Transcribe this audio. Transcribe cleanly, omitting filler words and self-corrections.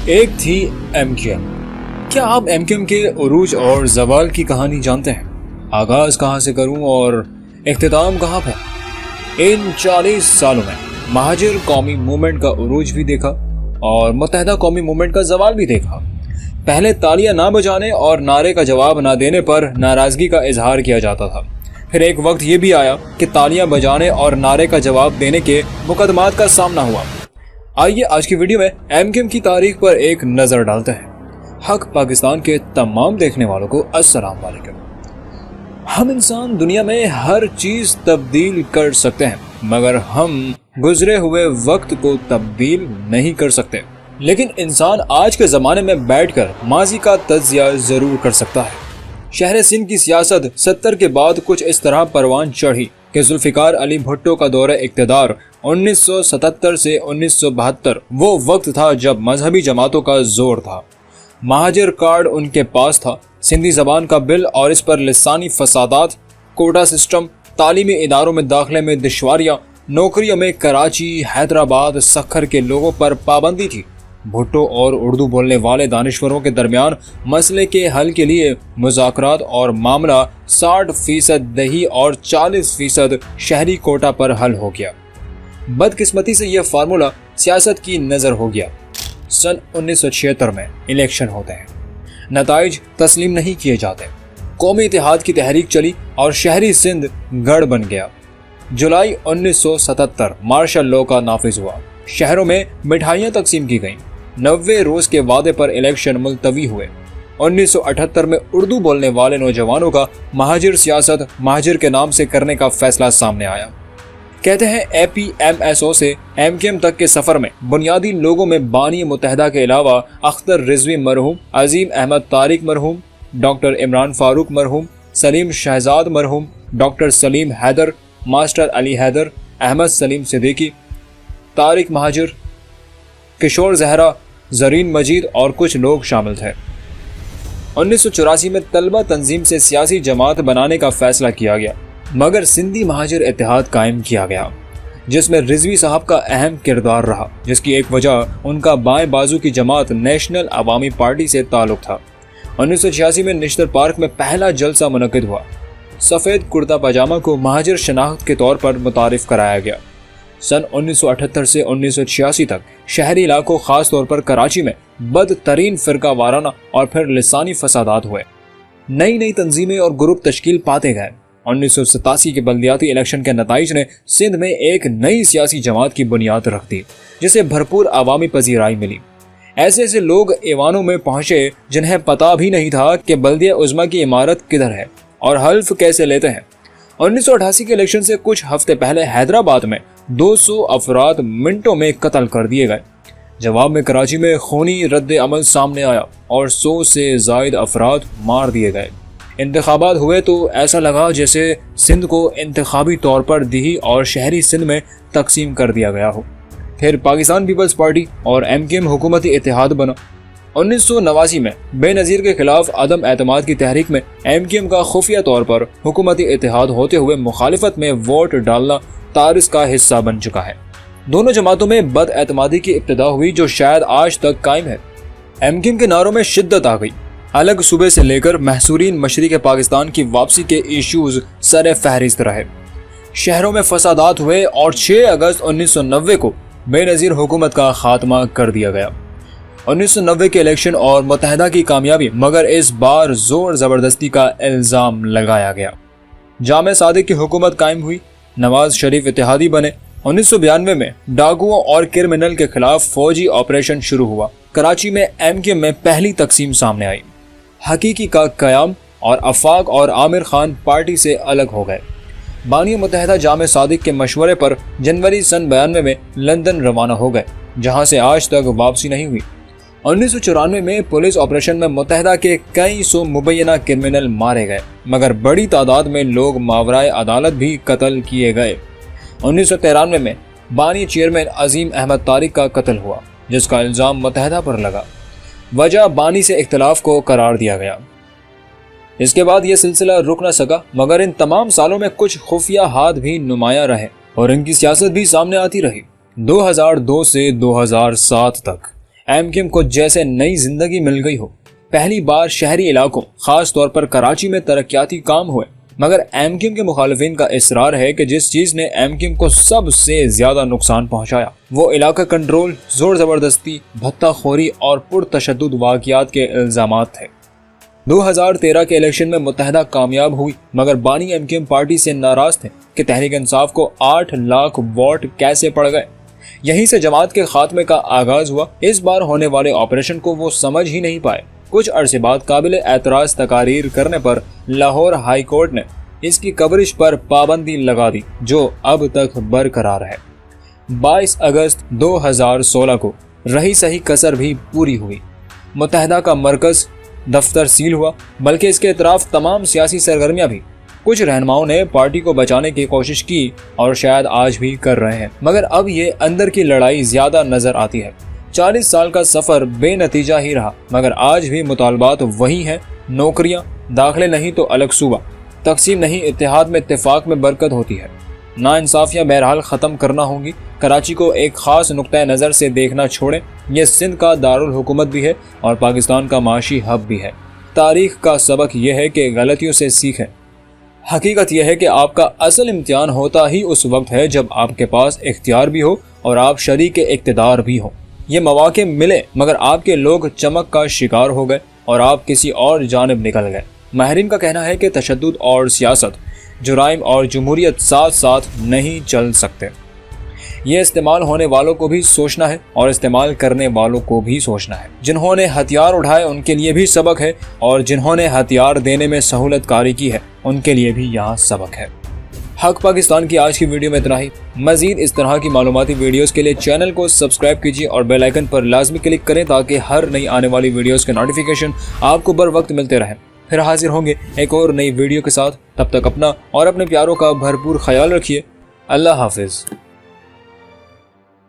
ایک تھی M Q M. کیا آپ ایم کیو ایم کے عروج اور زوال کی کہانی جانتے ہیں؟ آغاز کہاں سے کروں اور اختتام کہاں پہ؟ ان 40 سالوں میں مہاجر قومی موومنٹ کا عروج بھی دیکھا اور متحدہ قومی موومنٹ کا زوال بھی دیکھا۔ پہلے تالیاں نہ بجانے اور نعرے کا جواب نہ دینے پر ناراضگی کا اظہار کیا جاتا تھا۔ پھر ایک وقت یہ بھی آیا کہ تالیاں بجانے اور نعرے کا جواب دینے کے مقدمات کا سامنا ہوا۔ آئیے آج کی ویڈیو میں ایم کیو ایم کی تاریخ پر ایک نظر ڈالتے ہیں۔ حق پاکستان کے تمام دیکھنے والوں کو السلام علیکم۔ ہم انسان دنیا میں ہر چیز تبدیل کر سکتے ہیں مگر ہم گزرے ہوئے وقت کو تبدیل نہیں کر سکتے، لیکن انسان آج کے زمانے میں بیٹھ کر ماضی کا تجزیہ ضرور کر سکتا ہے۔ شہر سندھ کی سیاست 70 کے بعد کچھ اس طرح پروان چڑھی کہ ذوالفقار علی بھٹو کا دور اقتدار 1977 سے 1972 وہ وقت تھا جب مذہبی جماعتوں کا زور تھا۔ مہاجر کارڈ ان کے پاس تھا، سندھی زبان کا بل اور اس پر لسانی فسادات، کوٹا سسٹم، تعلیمی اداروں میں داخلے میں دشواریاں، نوکریوں میں کراچی، حیدرآباد، سکھر کے لوگوں پر پابندی تھی۔ بھٹو اور اردو بولنے والے دانشوروں کے درمیان مسئلے کے حل کے لیے مذاکرات اور معاملہ 60% دیہی اور 40% شہری کوٹا پر حل ہو گیا۔ بدقسمتی سے یہ فارمولہ سیاست کی نظر ہو گیا۔ سن 1976 میں الیکشن ہوتے ہیں، نتائج تسلیم نہیں کیے جاتے، قومی اتحاد کی تحریک چلی اور شہری سندھ گڑھ بن گیا۔ جولائی 1977 مارشل لاء کا نافذ ہوا، شہروں میں مٹھائیاں تقسیم کی گئیں، 90 روز کے وعدے پر الیکشن ملتوی ہوئے۔ 1978 میں اردو بولنے والے نوجوانوں کا مہاجر سیاست مہاجر کے نام سے کرنے کا فیصلہ سامنے آیا۔ کہتے ہیں اے پی ایم ایس او سے ایم کیو ایم تک کے سفر میں بنیادی لوگوں میں بانی متحدہ کے علاوہ اختر رضوی مرحوم، عظیم احمد طارق مرحوم، ڈاکٹر عمران فاروق مرحوم، سلیم شہزاد مرحوم، ڈاکٹر سلیم حیدر، ماسٹر علی حیدر، احمد سلیم صدیقی، طارق مہاجر، کشور زہرا، زرین مجید اور کچھ لوگ شامل تھے۔ 1984 میں طلبہ تنظیم سے سیاسی جماعت بنانے کا فیصلہ کیا گیا مگر سندھی مہاجر اتحاد قائم کیا گیا جس میں رضوی صاحب کا اہم کردار رہا، جس کی ایک وجہ ان کا بائیں بازو کی جماعت نیشنل عوامی پارٹی سے تعلق تھا۔ 1986 میں نشتر پارک میں پہلا جلسہ منعقد ہوا۔ سفید کرتا پاجامہ کو مہاجر شناخت کے طور پر متعارف کرایا گیا۔ سن 1978 سے 1986 تک شہری علاقوں خاص طور پر کراچی میں بدترین فرقہ وارانہ اور پھر لسانی فسادات ہوئے، نئی تنظیمیں اور گروپ تشکیل پاتے گئے۔ 1987 کے بلدیاتی الیکشن کے نتائج نے سندھ میں ایک نئی سیاسی جماعت کی بنیاد رکھ دی جسے بھرپور عوامی پذیرائی ملی۔ ایسے لوگ ایوانوں میں پہنچے جنہیں پتہ بھی نہیں تھا کہ بلدیہ عظمیٰ کی عمارت کدھر ہے اور حلف کیسے لیتے ہیں۔ 1988 کے الیکشن سے کچھ ہفتے پہلے حیدرآباد میں 200 افراد منٹوں میں قتل کر دیے گئے۔ جواب میں کراچی میں خونی رد عمل سامنے آیا اور 100 سے زائد افراد مار دیے گئے۔ انتخابات ہوئے تو ایسا لگا جیسے سندھ کو انتخابی طور پر دیہی اور شہری سندھ میں تقسیم کر دیا گیا ہو۔ پھر پاکستان پیپلز پارٹی اور ایم کیو ایم حکومتی اتحاد بنا۔ 1989 میں بے نظیر کے خلاف عدم اعتماد کی تحریک میں ایم کیو ایم کا خفیہ طور پر حکومتی اتحاد ہوتے ہوئے مخالفت میں ووٹ ڈالنا تاریخ کا حصہ بن چکا ہے۔ دونوں جماعتوں میں بد اعتمادی کی ابتدا ہوئی جو شاید آج تک قائم ہے۔ ایم کیو ایم کے نعروں میں شدت آ گئی، الگ صوبے سے لے کر محصورین مشرق پاکستان کی واپسی کے ایشوز سر فہرست رہے۔ شہروں میں فسادات ہوئے اور 6 اگست 1990 کو بے نظیر حکومت کا خاتمہ کر دیا گیا۔ 1990 کے الیکشن اور متحدہ کی کامیابی مگر اس بار زور زبردستی کا الزام لگایا گیا۔ جامع صادق کی حکومت قائم ہوئی، نواز شریف اتحادی بنے۔ 1992 میں ڈاکوؤں اور کرمنل کے خلاف فوجی آپریشن شروع ہوا۔ کراچی میں ایم کیو ایم میں پہلی تقسیم سامنے آئی۔ حقیقی کا قیام اور آفاق اور عامر خان پارٹی سے الگ ہو گئے۔ بانی متحدہ جامع صادق کے مشورے پر جنوری سن 92 میں لندن روانہ ہو گئے جہاں سے آج تک واپسی نہیں ہوئی۔ 1994 میں پولیس آپریشن میں متحدہ کے کئی سو مبینہ کرمنل مارے گئے مگر بڑی تعداد میں لوگ ماورائے عدالت بھی قتل کیے گئے۔ 1993 میں بانی چیئرمین عظیم احمد طارق کا قتل ہوا جس کا الزام متحدہ پر لگا، وجہ بانی سے اختلاف کو قرار دیا گیا۔ اس کے بعد یہ سلسلہ رک نہ سکا مگر ان تمام سالوں میں کچھ خفیہ ہاتھ بھی نمایاں رہے اور ان کی سیاست بھی سامنے آتی رہی۔ 2002 سے 2007 تک MQM کو جیسے نئی زندگی مل گئی ہو۔ پہلی بار شہری علاقوں خاص طور پر کراچی میں ترقیاتی کام ہوئے، مگر MQM کے مخالفین کا اصرار ہے کہ جس چیز نے MQM کو سب سے زیادہ نقصان پہنچایا وہ علاقہ کنٹرول، زور زبردستی، بھتہ خوری اور پرتشدد واقعات کے الزامات تھے۔ 2013 کے الیکشن میں متحدہ کامیاب ہوئی، مگر بانی MQM پارٹی سے ناراض تھے کہ تحریک انصاف کو 8 لاکھ ووٹ کیسے پڑ گئے۔ یہیں سے جماعت کے خاتمے کا آغاز ہوا۔ اس بار ہونے والے آپریشن کو وہ سمجھ ہی نہیں پائے۔ کچھ عرصے بعد قابل اعتراض تقاریر کرنے پر لاہور ہائی کورٹ نے اس کی کوریج پر پابندی لگا دی، جو اب تک برقرار ہے۔ 22 اگست 2016 کو رہی سہی کسر بھی پوری ہوئی۔ متحدہ کا مرکز دفتر سیل ہوا، بلکہ اس کے اطراف تمام سیاسی سرگرمیاں بھی۔ کچھ رہنماؤں نے پارٹی کو بچانے کی کوشش کی اور شاید آج بھی کر رہے ہیں، مگر اب یہ اندر کی لڑائی زیادہ نظر آتی ہے۔ 40 سال کا سفر بے نتیجہ ہی رہا، مگر آج بھی مطالبات وہی ہیں۔ نوکریاں، داخلے نہیں تو الگ صوبہ، تقسیم نہیں اتحاد میں اتفاق میں برکت ہوتی ہے۔ ناانصافیاں بہرحال ختم کرنا ہوں گی۔ کراچی کو ایک خاص نقطہ نظر سے دیکھنا چھوڑیں، یہ سندھ کا دارالحکومت بھی ہے اور پاکستان کا معاشی ہب بھی ہے۔ تاریخ کا سبق یہ ہے کہ غلطیوں سے سیکھیں۔ حقیقت یہ ہے کہ آپ کا اصل امتحان ہوتا ہی اس وقت ہے جب آپ کے پاس اختیار بھی ہو اور آپ شریک اقتدار بھی ہو۔ یہ مواقع ملے مگر آپ کے لوگ چمک کا شکار ہو گئے اور آپ کسی اور جانب نکل گئے۔ ماہرین کا کہنا ہے کہ تشدد اور سیاست، جرائم اور جمہوریت ساتھ ساتھ نہیں چل سکتے۔ یہ استعمال ہونے والوں کو بھی سوچنا ہے اور استعمال کرنے والوں کو بھی سوچنا ہے۔ جنہوں نے ہتھیار اٹھائے ان کے لیے بھی سبق ہے، اور جنہوں نے ہتھیار دینے میں سہولت کاری کی ہے ان کے لیے بھی یہاں سبق ہے۔ حق پاکستان کی آج کی ویڈیو میں اتنا ہی۔ مزید اس طرح کی معلوماتی ویڈیوز کے لیے چینل کو سبسکرائب کیجیے اور بیل آئیکن پر لازمی کلک کریں تاکہ ہر نئی آنے والی ویڈیوز کے نوٹیفیکیشن آپ کو بر وقت ملتے رہیں۔ پھر حاضر ہوں گے ایک اور نئی ویڈیو کے ساتھ۔ تب تک اپنا اور اپنے پیاروں کا بھرپور خیال رکھیے۔ اللہ حافظ۔